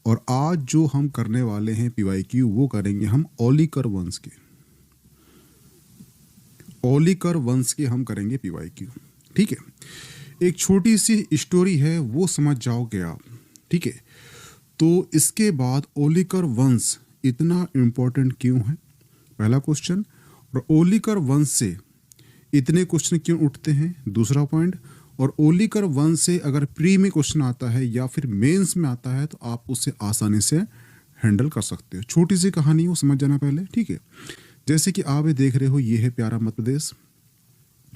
और आज जो हम करने वाले हैं पीवाईक्यू वो करेंगे हम ओलिकर वंश के। ओलिकर वंश के हम करेंगे पीवाईक्यू। ठीक है, एक छोटी सी स्टोरी है वो समझ जाओगे आप। ठीक है, तो इसके बाद ओलिकर वंश इतना इम्पोर्टेंट क्यों है, पहला क्वेश्चन। और ओलिकर वंश से इतने क्वेश्चन क्यों उठते हैं, दूसरा पॉइंट। और ओलिकर वंश से अगर प्री में क्वेश्चन आता है या फिर मेंस में आता है तो आप उसे आसानी से हैंडल कर सकते हो। छोटी सी कहानी हो, समझ जाना पहले। ठीक है, जैसे कि आप ये देख रहे हो, ये है प्यारा मध्य प्रदेश,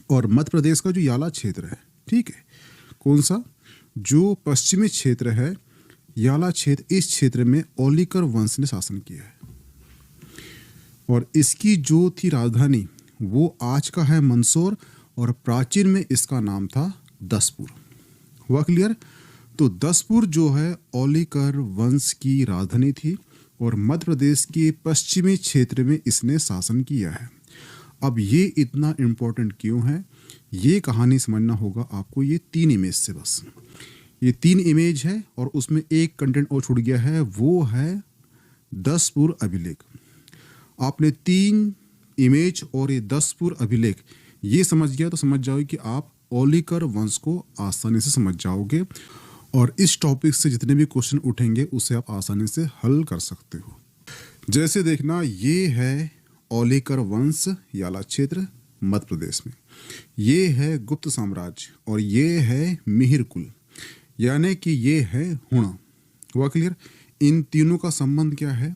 और मध्य प्रदेश का जो याला क्षेत्र है, ठीक है, कौन सा, जो पश्चिमी क्षेत्र है याला क्षेत्र, इस क्षेत्र में ओलिकर वंश ने शासन किया है। और इसकी जो थी राजधानी वो आज का है मंदसौर, और प्राचीन में इसका नाम था दसपुर। हुआ क्लियर? तो दसपुर जो है ओलिकर वंश की राजधानी थी और मध्य प्रदेश के पश्चिमी क्षेत्र में इसने शासन किया है। अब ये इतना इम्पोर्टेंट क्यों है, ये कहानी समझना होगा आपको। ये 3 इमेज से, बस ये 3 इमेज है और उसमें एक कंटेंट और छूट गया है, वो है दसपुर अभिलेख। आपने 3 इमेज और ये दसपुर अभिलेख ये समझ गया तो समझ जाओगे कि आप ओलिकर वंश को आसानी से समझ जाओगे और इस टॉपिक से जितने भी क्वेश्चन उठेंगे उसे आप आसानी से हल कर सकते हो। जैसे देखना, ये है ओलिकर वंश याला क्षेत्र मध्य प्रदेश में, ये है गुप्त साम्राज्य और ये है मिहिर कुल, यानी कि ये है हुणा। हुआ क्लियर? इन तीनों का संबंध क्या है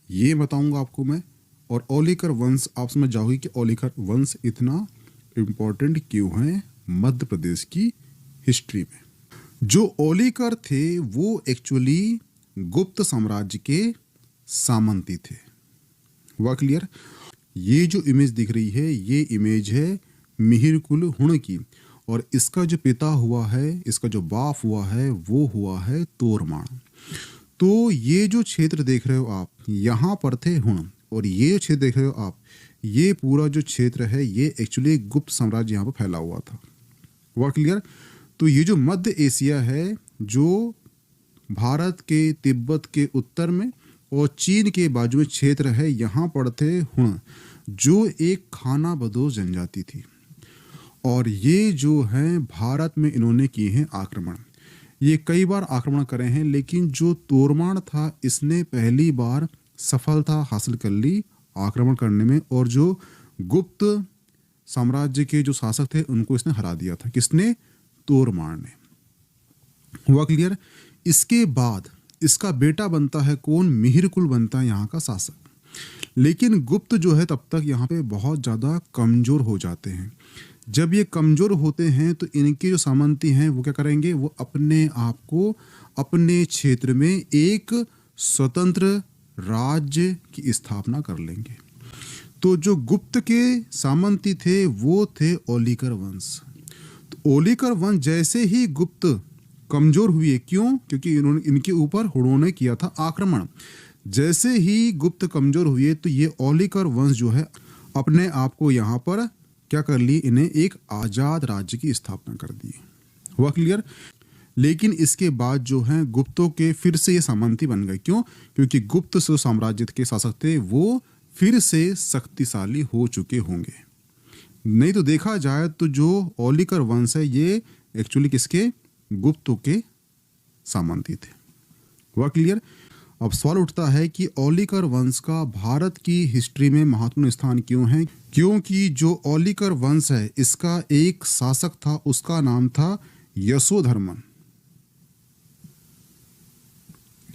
ये बताऊंगा आपको मैं। और ओलिकर वंश आप समझ जाओगे कि ओलिकर वंश इतना इम्पोर्टेंट क्यों है मध्य प्रदेश की हिस्ट्री में। जो ओलिकर थे वो एक्चुअली गुप्त साम्राज्य के सामंती थे। हुआ क्लियर? ये जो इमेज दिख रही है ये इमेज है मिहिर कुल हुण की, और इसका जो पिता हुआ है, इसका जो बाप हुआ है वो हुआ है तोरमाण। तो ये जो क्षेत्र देख रहे हो आप, यहाँ पर थे हुण, और ये क्षेत्र देख रहे हो आप, ये पूरा जो क्षेत्र है ये एक्चुअली गुप्त साम्राज्य यहाँ पर फैला हुआ था। हुआ क्लियर? तो ये जो मध्य एशिया है, जो भारत के तिब्बत के उत्तर में और चीन के बाजू में क्षेत्र है, यहाँ पर थे हुण, जो एक खाना बदोश जनजाति थी। और ये जो है भारत में इन्होंने किए हैं आक्रमण। ये कई बार आक्रमण करे हैं, लेकिन जो तोरमाण था इसने पहली बार सफलता हासिल कर ली आक्रमण करने में, और जो गुप्त साम्राज्य के जो शासक थे उनको इसने हरा दिया था। किसने? तोरमाण ने। हुआ क्लियर? इसके बाद इसका बेटा बनता है कौन? मिहिर कुल बनता है यहाँ का शासक। लेकिन गुप्त जो है तब तक यहाँ पे बहुत ज़्यादा कमज़ोर हो जाते हैं। जब ये कमज़ोर होते हैं तो इनके जो सामंती हैं वो क्या करेंगे, वो अपने आप को अपने क्षेत्र में एक स्वतंत्र राज्य की स्थापना कर लेंगे। तो जो गुप्त के सामंती थे वो थे ओलिकर वंश। तो ओलिकर वंश जैसे ही गुप्त कमज़ोर हुए, क्यों? क्योंकि इनके ऊपर हुणों ने किया था आक्रमण। जैसे ही गुप्त कमज़ोर हुए तो ये ओलिकर वंश जो है अपने आप को यहाँ पर क्या कर ली, इन्हें एक आज़ाद राज्य की स्थापना कर दी। हुआ क्लियर? लेकिन इसके बाद जो है गुप्तों के फिर से ये सामंती बन गए। क्यों? क्योंकि गुप्त जो साम्राज्य के शासक थे वो फिर से शक्तिशाली हो चुके होंगे। नहीं तो देखा जाए तो जो ओलिकर वंश है ये एक्चुअली किसके? गुप्तों के सामंती थे। हुआ क्लियर? अब सवाल उठता है कि ओलिकर वंश का भारत की हिस्ट्री में महत्वपूर्ण स्थान क्यों है? क्योंकि जो ओलिकर वंश है इसका एक शासक था, उसका नाम था यशोधर्मन।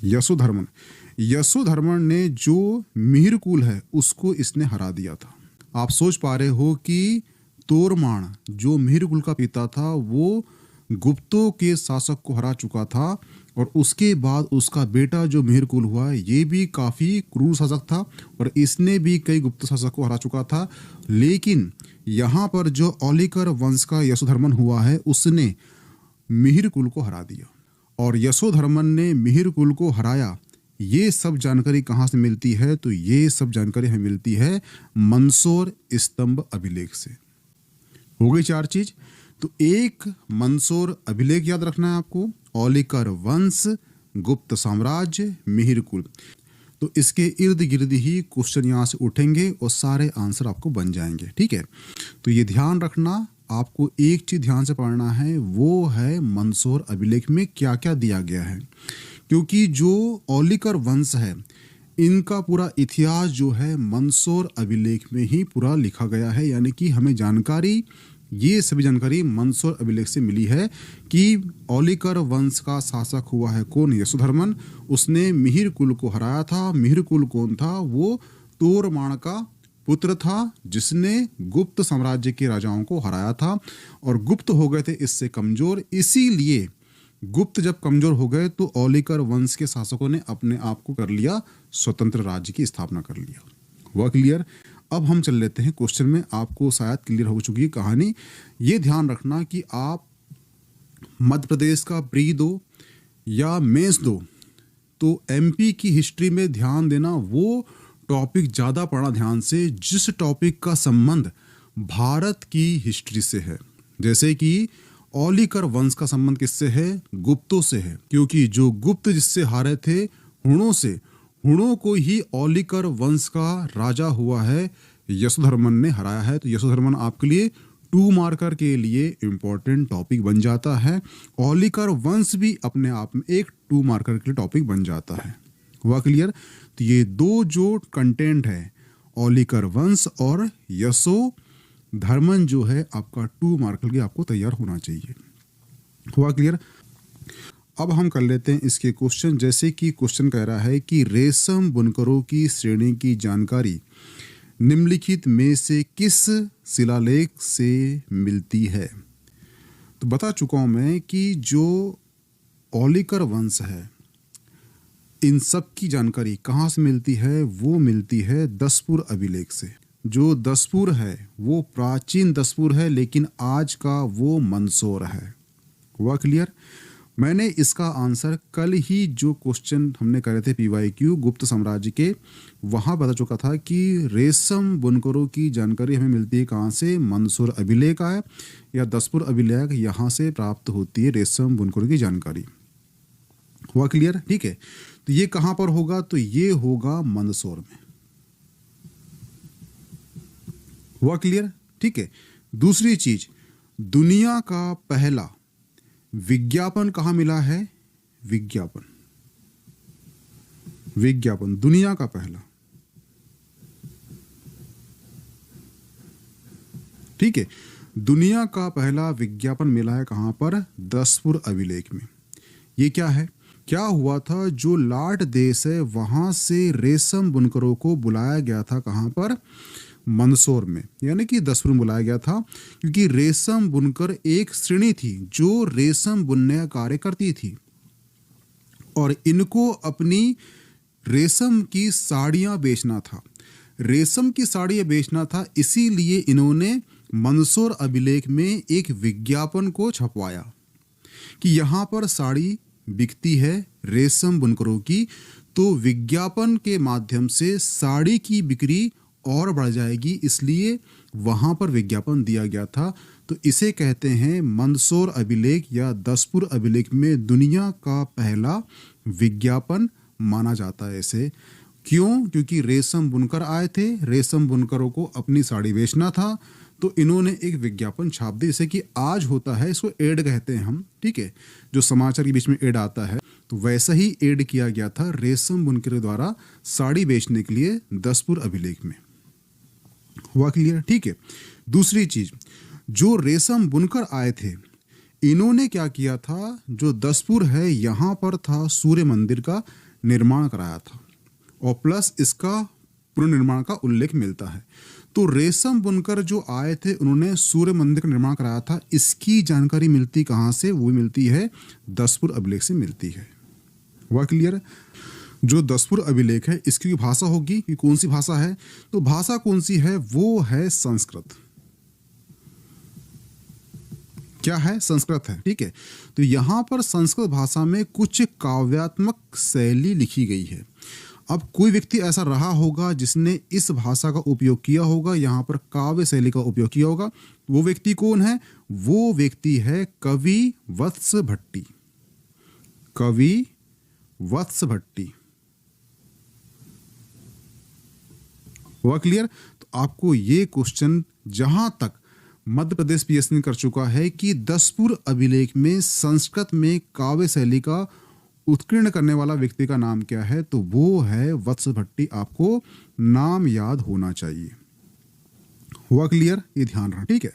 यशोधर्मन यशोधर्मन ने जो मिहिर कुल है उसको इसने हरा दिया था। आप सोच पा रहे हो कि तोरमाण जो मिहिर कुल का पिता था वो गुप्तों के शासक को हरा चुका था, और उसके बाद उसका बेटा जो मिहिर कुल हुआ ये भी काफ़ी क्रूर शासक था और इसने भी कई गुप्त शासक को हरा चुका था। लेकिन यहाँ पर जो ओलिकर वंश का यशोधर्मन हुआ है उसने मिहिर कुल को हरा दिया, और यशोधर्मन ने मिहिर कुल को हराया। ये सब जानकारी कहाँ से मिलती है? तो ये सब जानकारी हमें मिलती है मंदसौर स्तंभ अभिलेख से। हो गई 4 चीज। तो एक मंदसौर अभिलेख याद रखना है आपको, ओलिकर वंश, गुप्त साम्राज्य, मिहिर कुल। तो इसके इर्द गिर्द ही क्वेश्चन यहाँ से उठेंगे और सारे आंसर आपको बन जाएंगे। ठीक है, तो ये ध्यान रखना, आपको एक चीज ध्यान से पढ़ना है, वो है मंदसौर अभिलेख में क्या क्या दिया गया है। क्योंकि जो औलिकर वंश है इनका पूरा इतिहास जो है मंदसौर अभिलेख में ही पूरा लिखा गया है, यानी कि हमें जानकारी, ये सभी जानकारी मंदसौर अभिलेख से मिली है कि औलिकर वंश का शासक हुआ है कौन, यशोधर्मन। उसने मिहिर कुल को हराया था। मिहिर कुल कौन था, वो तोरमाण का पुत्र था जिसने गुप्त साम्राज्य के राजाओं को हराया था, और गुप्त हो गए थे इससे कमजोर। इसीलिए गुप्त जब कमजोर हो गए तो औलिकर वंश के शासकों ने अपने आप को कर लिया स्वतंत्र राज्य की स्थापना कर लिया। हुआ क्लियर? अब हम चल लेते हैं क्वेश्चन में। आपको शायद क्लियर हो चुकी है कहानी। ये ध्यान रखना कि आप मध्य प्रदेश का प्री दो या मेंस दो तो एमपी की हिस्ट्री में ध्यान देना, वो टॉपिक ज़्यादा पढ़ना ध्यान से जिस टॉपिक का संबंध भारत की हिस्ट्री से है। जैसे कि औलिकर वंश का संबंध किससे है, गुप्तों से है, क्योंकि जो गुप्त जिससे हारे थे हुणों से, हुणों को ही औलिकर वंश का राजा हुआ है यशोधर्मन ने हराया है। तो यशोधर्मन आपके लिए 2 मार्कर के लिए इंपॉर्टेंट टॉपिक बन जाता है। औलिकर वंश भी अपने आप में एक 2 मार्कर के लिए टॉपिक बन जाता है। हुआ क्लियर? तो ये दो जो कंटेंट है, औलिकर वंश और यशोधर्मन, जो है आपका 2 मार्कर के आपको तैयार होना चाहिए। हुआ क्लियर? अब हम कर लेते हैं इसके क्वेश्चन। जैसे कि क्वेश्चन कह रहा है कि रेशम बुनकरों की श्रेणी की जानकारी निम्नलिखित में से किस शिलालेख से मिलती है। तो बता चुका हूं मैं कि जो औलिकर वंश है इन सब की जानकारी कहाँ से मिलती है, वो मिलती है दसपुर अभिलेख से। जो दसपुर है वो प्राचीन दसपुर है, लेकिन आज का वो मंदसौर है। हुआ क्लियर? मैंने इसका आंसर कल ही जो क्वेश्चन हमने करे थे PYQ गुप्त साम्राज्य के, वहाँ बता चुका था कि रेशम बुनकरों की जानकारी हमें मिलती है कहाँ से, मंदसौर अभिलेख है या दसपुर अभिलेख, यहाँ से प्राप्त होती है रेशम बुनकरों की जानकारी। हुआ क्लियर? ठीक है, तो ये कहाँ पर होगा, तो ये होगा मंदसौर में। हुआ क्लियर? ठीक है, दूसरी चीज, दुनिया का पहला विज्ञापन कहाँ मिला है, विज्ञापन, विज्ञापन दुनिया का पहला। ठीक है, दुनिया का पहला विज्ञापन मिला है कहाँ पर, दसपुर अभिलेख में। ये क्या है, क्या हुआ था, जो लाट देश है वहां से रेशम बुनकरों को बुलाया गया था कहाँ पर, मंदसौर में, यानी कि दसपुर में बुलाया गया था। क्योंकि रेशम बुनकर एक श्रेणी थी जो रेशम बुनने का कार्य करती थी, और इनको अपनी रेशम की साड़ियाँ बेचना था, रेशम की साड़ियाँ बेचना था। इसीलिए इन्होंने मंदसौर अभिलेख में एक विज्ञापन को छपवाया कि यहाँ पर साड़ी बिकती है रेशम बुनकरों की, तो विज्ञापन के माध्यम से साड़ी की बिक्री और बढ़ जाएगी, इसलिए वहां पर विज्ञापन दिया गया था। तो इसे कहते हैं मंदसौर अभिलेख या दसपुर अभिलेख में दुनिया का पहला विज्ञापन माना जाता है। ऐसे क्यों? क्योंकि रेशम बुनकर आए थे, रेशम बुनकरों को अपनी साड़ी बेचना था, तो इन्होंने एक विज्ञापन छाप दी, जैसे कि आज होता है, इसको एड कहते हैं हम। ठीक है, जो समाचार के बीच में एड आता है, तो वैसा ही एड किया गया था रेशम बुनकर द्वारा साड़ी बेचने के लिए दसपुर अभिलेख में। हुआ क्लियर? ठीक है, दूसरी चीज, जो रेशम बुनकर आए थे इन्होंने क्या किया था, जो दसपुर है यहाँ पर था सूर्य मंदिर का निर्माण कराया था, और प्लस इसका पुनर्निर्माण का उल्लेख मिलता है। तो रेशम बुनकर जो आए थे उन्होंने सूर्य मंदिर का निर्माण कराया था। इसकी जानकारी मिलती कहाँ से, वो मिलती है दसपुर अभिलेख से मिलती है। हुआ क्लियर? जो दसपुर अभिलेख है इसकी भाषा होगी कि कौन सी भाषा है, तो भाषा कौन सी है, वो है संस्कृत। क्या है? संस्कृत है। ठीक है, तो यहाँ पर संस्कृत भाषा में कुछ काव्यात्मक शैली लिखी गई है। अब कोई व्यक्ति ऐसा रहा होगा जिसने इस भाषा का उपयोग किया होगा, यहाँ पर काव्य शैली का उपयोग किया होगा। वो व्यक्ति कौन है? वो व्यक्ति है कवि वत्स भट्टी। कवि वत्स भट्टी। हुआ क्लियर? तो आपको ये क्वेश्चन जहां तक मध्य प्रदेश पीएससी ने कर चुका है कि दसपुर अभिलेख में संस्कृत में काव्य शैली का उत्कीर्ण करने वाला व्यक्ति का नाम क्या है, तो वो है वत्स भट्टी। आपको नाम याद होना चाहिए। हुआ क्लियर? ये ध्यान रखना, ठीक है।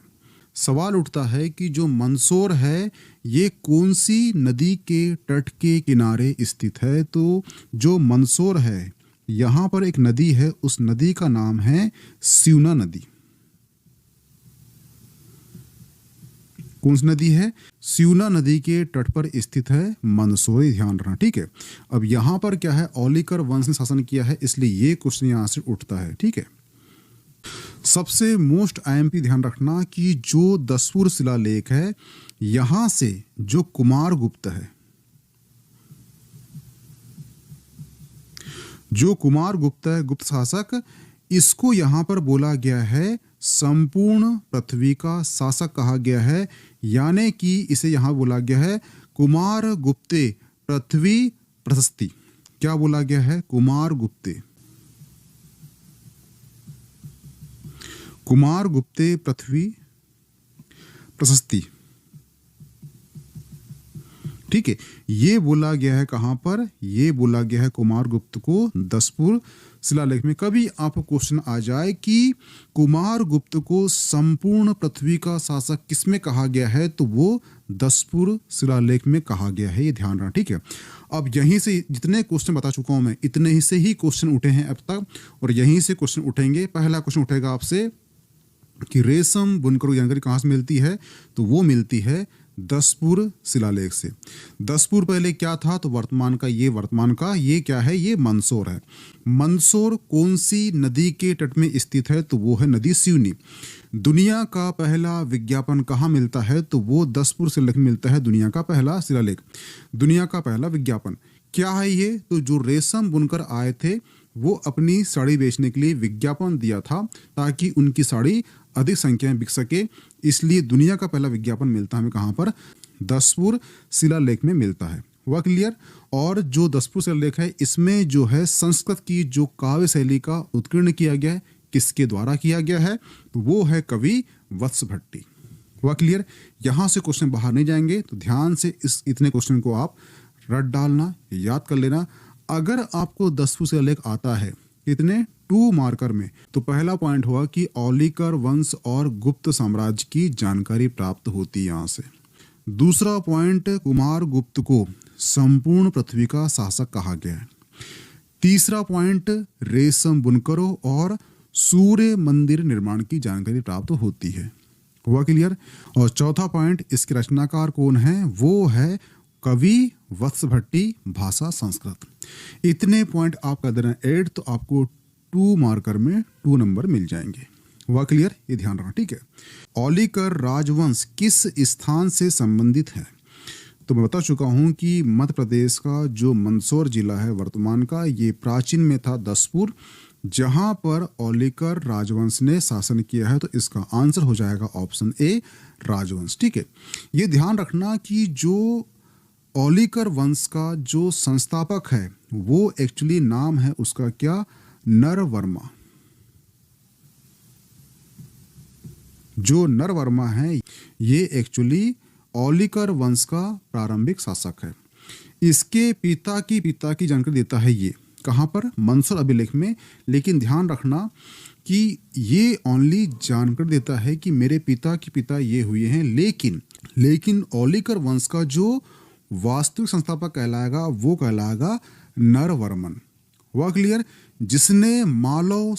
सवाल उठता है कि जो मंदसौर है ये कौन सी नदी के तट के किनारे स्थित है, तो जो मंदसौर है यहां पर एक नदी है, उस नदी का नाम है स्यूना नदी। कौन सी नदी है? स्यूना नदी के तट पर स्थित है मंदसौर। ध्यान रखना, ठीक है। अब यहां पर क्या है, औलिकर वंश ने शासन किया है, इसलिए ये क्वेश्चन यहां से उठता है, ठीक है। सबसे मोस्ट आईएमपी ध्यान रखना कि जो दसपुर शिलालेख है यहां से जो कुमार गुप्त है, जो कुमार गुप्त है, गुप्त शासक, इसको यहां पर बोला गया है संपूर्ण पृथ्वी का शासक कहा गया है, यानी कि इसे यहां बोला गया है कुमार गुप्ते पृथ्वी प्रशस्ति। क्या बोला गया है? कुमार गुप्ते, कुमार गुप्ते पृथ्वी प्रशस्ति, ठीक है। ये बोला गया है कहां पर? ये बोला गया है कुमार गुप्त को दसपुर शिलालेख में। कभी आपको क्वेश्चन आ जाए कि कुमार गुप्त को संपूर्ण पृथ्वी का शासक किसमें कहा गया है, तो वो दसपुर शिलालेख में कहा गया है। ये ध्यान रखना, ठीक है। अब यहीं से जितने क्वेश्चन बता चुका हूं मैं, इतने ही से ही क्वेश्चन उठे हैं अब तक, और यहीं से क्वेश्चन उठेंगे। पहला क्वेश्चन उठेगा आपसे कि रेशम बुनकर की जानकारी कहाँ से मिलती है, तो वो मिलती है दसपुर शिलालेख से। दसपुर पहले क्या था, तो वर्तमान का ये क्या है, ये मंदसौर है। मंदसौर कौन सी नदी के तट में स्थित है, तो वो है नदी स्यूनी। दुनिया का पहला विज्ञापन कहाँ मिलता है, तो वो दसपुर शिलालेख में मिलता है। दुनिया का पहला शिलालेख, दुनिया का पहला विज्ञापन क्या है ये, तो जो रेशम बुनकर आए थे वो अपनी साड़ी बेचने के लिए विज्ञापन दिया था ताकि उनकी साड़ी अधिक संख्या में बिक सके, इसलिए दुनिया का पहला विज्ञापन मिलता है हमें कहाँ पर, दसपुर शिलालेख में मिलता है। हुआ क्लियर? और जो दसपुर शिलालेख है इसमें जो है संस्कृत की जो काव्य शैली का उत्कीर्ण किया गया है, किसके द्वारा किया गया है, तो वो है कवि वत्स भट्टी। हुआ क्लियर? यहां से क्वेश्चन बाहर नहीं जाएंगे, तो ध्यान से इस इतने क्वेश्चन को आप रट डालना, याद कर लेना। अगर आपको दसपुर शिलालेख आता है कितने 2 मार्कर में, तो पहला पॉइंट हुआ कि औलिकर वंश और गुप्त साम्राज्य की जानकारी प्राप्त होती है यहां से। दूसरा पॉइंट, कुमार गुप्त को संपूर्ण पृथ्वी का शासक कहा गया है। तीसरा पॉइंट, रेशम बुनकरों और सूर्य मंदिर निर्माण की जानकारी प्राप्त होती है। हुआ क्लियर? और चौथा पॉइंट, इसके रचनाकार कौन है, वो है कवि वत्स भट्टी, भाषा संस्कृत। इतने पॉइंट आप कर देना ऐड, तो आपको 2 मार्कर में 2 नंबर मिल जाएंगे। हुआ क्लियर? ये ध्यान रखना, ठीक है। औलिकर राजवंश किस स्थान से संबंधित है, तो मैं बता चुका हूं कि मध्य प्रदेश का जो मंदसौर जिला है वर्तमान का, ये प्राचीन में था दसपुर, जहां पर औलिकर राजवंश ने शासन किया है। तो इसका आंसर हो जाएगा ऑप्शन ए, राजवंश, ठीक है। ये ध्यान रखना कि जो औलिकर वंश का जो संस्थापक है वो एक्चुअली नाम है उसका क्या, नरवर्मा। जो नरवर्मा है ये एक्चुअली औलिकर वंश का प्रारंभिक शासक है। इसके पिता की जानकारी देता है ये कहां पर, मंदसौर अभिलेख में। लेकिन ध्यान रखना कि ये ओनली जानकारी देता है कि मेरे पिता के पिता ये हुए हैं, लेकिन औलिकर वंश का जो वास्तविक संस्थापक कहलाएगा वो कहलाएगा नरवर्मन। हुआ क्लियर? जिसने मालवा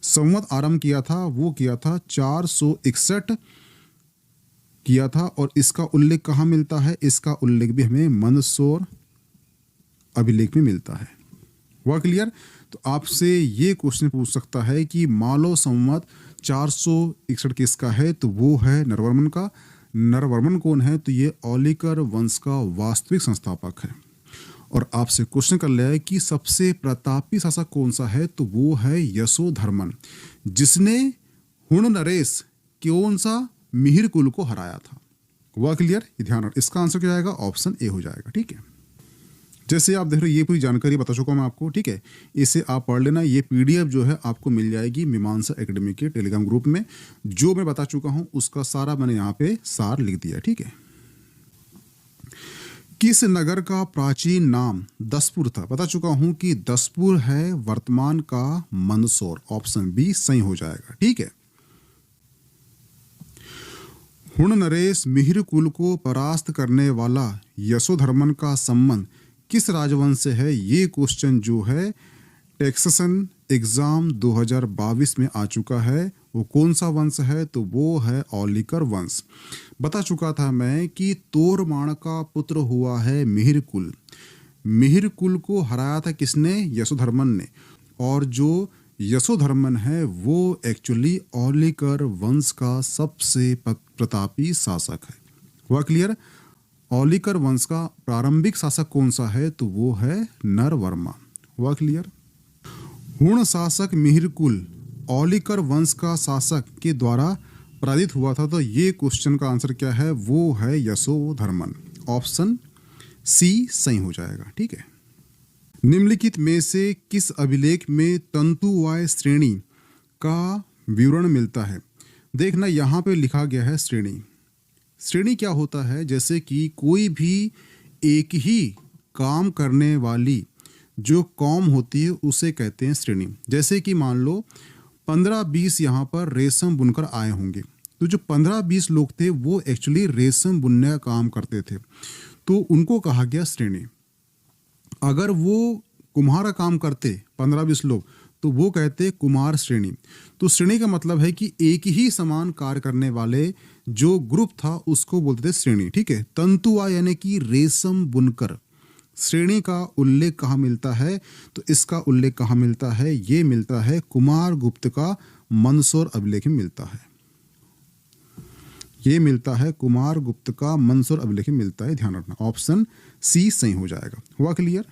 संवत आरंभ किया था, वो किया था 461 किया था। और इसका उल्लेख कहाँ मिलता है, इसका उल्लेख भी हमें मंदसौर अभिलेख में मिलता है। हुआ क्लियर? तो आपसे ये क्वेश्चन पूछ सकता है कि मालव संवत 461 किसका है, तो वो है नरवर्मन का। नरवर्मन कौन है, तो ये औलिकर वंश का वास्तविक संस्थापक है। और आपसे क्वेश्चन कर लिया है कि सबसे प्रतापी शासक कौन सा है, तो वो है यशोधर्मन, जिसने हुण नरेश कौन सा मिहिर कुल को हराया था। हुआ क्लियर? ये ध्यान रख, इसका आंसर क्या आएगा? ऑप्शन ए हो जाएगा। ठीक है, जैसे आप देख रहे हो ये पूरी जानकारी बता चुका हूं मैं आपको। ठीक है, इसे आप पढ़ लेना। ये पीडीएफ जो है आपको मिल जाएगी मीमांसा एकेडमी के टेलीग्राम ग्रुप में। जो मैं बता चुका हूं उसका सारा मैंने यहाँ पे सार लिख दिया। ठीक है, किस नगर का प्राचीन नाम दसपुर था? बता चुका हूं कि दसपुर है वर्तमान का मंदसौर। ऑप्शन बी सही हो जाएगा। ठीक है, हुण नरेश मिहिर कुल को परास्त करने वाला यशोधर्मन का संबंध किस राजवंश से है? ये क्वेश्चन जो है टेक्ससन एग्जाम 2022 में आ चुका है। वो कौन सा वंश है? तो वो है औलिकर वंश। बता चुका था मैं कि तोरमाण का पुत्र हुआ है मिहिर कुल। मिहिर कुल को हराया था किसने? यशोधर्मन ने। और जो यशोधर्मन है वो एक्चुअली औलिकर वंश का सबसे प्रतापी शासक है। हुआ क्लियर? औलिकर वंश का प्रारंभिक शासक कौन सा है? तो वो है नरवर्मा। हुआ क्लियर? हुण शासक मिहिर कुल औलिकर वंश का शासक के द्वारा पराजित हुआ था। तो ये क्वेश्चन का आंसर क्या है? वो है यशोधर्मन। ऑप्शन सी सही हो जाएगा। ठीक है, निम्नलिखित में से किस अभिलेख में तंतुवाय श्रेणी का विवरण मिलता है? देखना यहाँ पे लिखा गया है श्रेणी। श्रेणी क्या होता है? जैसे कि कोई भी एक ही काम करने वाली जो कौम होती है उसे कहते हैं श्रेणी। जैसे कि मान लो 15-20 यहाँ पर रेशम बुनकर आए होंगे, तो जो 15-20 लोग थे वो एक्चुअली रेशम बुनने का काम करते थे, तो उनको कहा गया श्रेणी। अगर वो कुम्हार का काम करते 15-20 लोग, तो वो कहते कुमार श्रेणी। तो श्रेणी का मतलब है कि एक ही समान कार्य करने वाले जो ग्रुप था उसको बोलते थे श्रेणी। ठीक है, तंतुआ यानी कि रेशम बुनकर। श्रेणी का उल्लेख कहाँ मिलता है? तो इसका उल्लेख कहाँ मिलता है? ये मिलता है कुमार गुप्त का मंदसौर अभिलेख में मिलता है। ये मिलता है कुमार गुप्त का मंदसौर अभिलेख में मिलता है। ध्यान रखना, ऑप्शन सी सही हो जाएगा। हुआ क्लियर?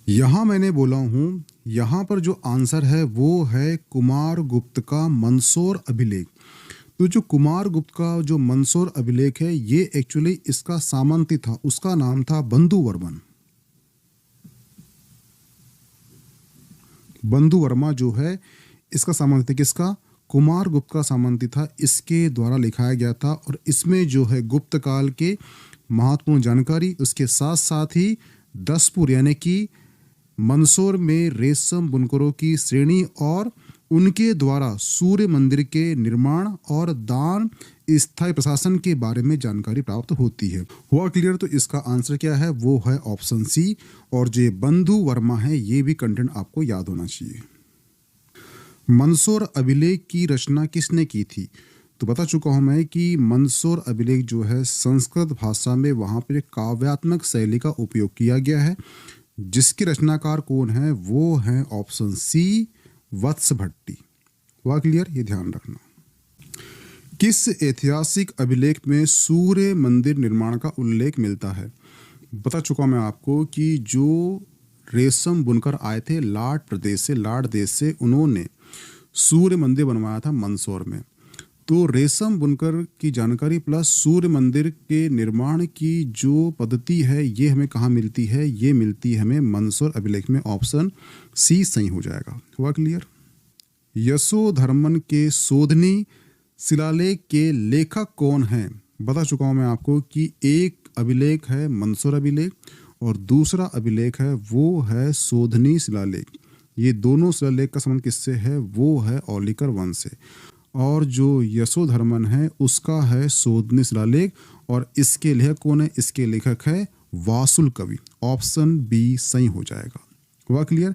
यहां मैंने बोला हूं, यहां पर जो आंसर है वो है कुमार गुप्त का मंदसौर अभिलेख। तो जो कुमार गुप्त का जो मंदसौर अभिलेख है ये एक्चुअली इसका सामंती था, उसका नाम था बंधुवर्मन। बंधुवर्मा जो है इसका सामंती किसका? कुमार गुप्त का सामंती था। इसके द्वारा लिखाया गया था और इसमें जो है गुप्त काल के महत्वपूर्ण जानकारी, उसके साथ साथ ही दसपुर यानी कि मंदसौर में रेशम बुनकरों की श्रेणी और उनके द्वारा सूर्य मंदिर के निर्माण और दान स्थायी प्रशासन के बारे में जानकारी प्राप्त होती है। हुआ क्लियर? तो इसका आंसर क्या है? वो है ऑप्शन सी। और जो बंधु वर्मा है ये भी कंटेंट आपको याद होना चाहिए। मंदसौर अभिलेख की रचना किसने की थी? तो बता चुका हूं मैं कि मंदसौर अभिलेख जो है संस्कृत भाषा में वहां पर काव्यात्मक शैली का उपयोग किया गया है। जिसके रचनाकार कौन है? वो है ऑप्शन सी वत्स भट्टी। हुआ क्लियर? ये ध्यान रखना। किस ऐतिहासिक अभिलेख में सूर्य मंदिर निर्माण का उल्लेख मिलता है? बता चुका मैं आपको कि जो रेशम बुनकर आए थे लाट प्रदेश से, लाट देश से, उन्होंने सूर्य मंदिर बनवाया था मंदसौर में। तो रेशम बुनकर की जानकारी प्लस सूर्य मंदिर के निर्माण की जो पद्धति है ये हमें कहाँ मिलती है? ये मिलती है हमें मंदसौर अभिलेख में। ऑप्शन सी सही हो जाएगा। हुआ क्लियर? यशोधर्मन के शोधनी शिलालेख के लेखक कौन हैं? बता चुका हूँ मैं आपको कि एक अभिलेख है मंदसौर अभिलेख और दूसरा अभिलेख है वो है शोधनी शिलालेख। ये दोनों शिलालेख का संबंध किससे है? वो है औलिकर वंश से। और जो यशोधर्मन है उसका है शोधनी शिलालेख और इसके लेखक कौन है? इसके लेखक है वासुल कवि। ऑप्शन बी सही हो जाएगा। हुआ क्लियर?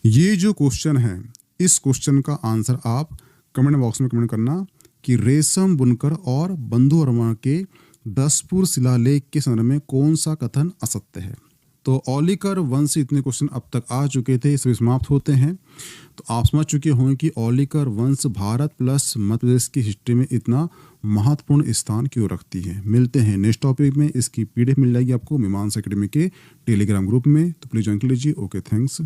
ये जो क्वेश्चन है इस क्वेश्चन का आंसर आप कमेंट बॉक्स में कमेंट करना कि रेशम बुनकर और बंधुवर्मा के दसपुर शिलालेख के संदर्भ में कौन सा कथन असत्य है। तो औलिकर वंश से इतने क्वेश्चन अब तक आ चुके थे, सभी समाप्त होते हैं। तो आप समझ चुके होंगे कि औलिकर वंश भारत प्लस मध्य प्रदेश की हिस्ट्री में इतना महत्वपूर्ण स्थान क्यों रखती है। मिलते हैं नेक्स्ट टॉपिक में। इसकी पीडीएफ मिल जाएगी आपको मीमांसा एकेडमी के टेलीग्राम ग्रुप में, तो प्लीज ज्वाइन कर लीजिए। Okay, thanks.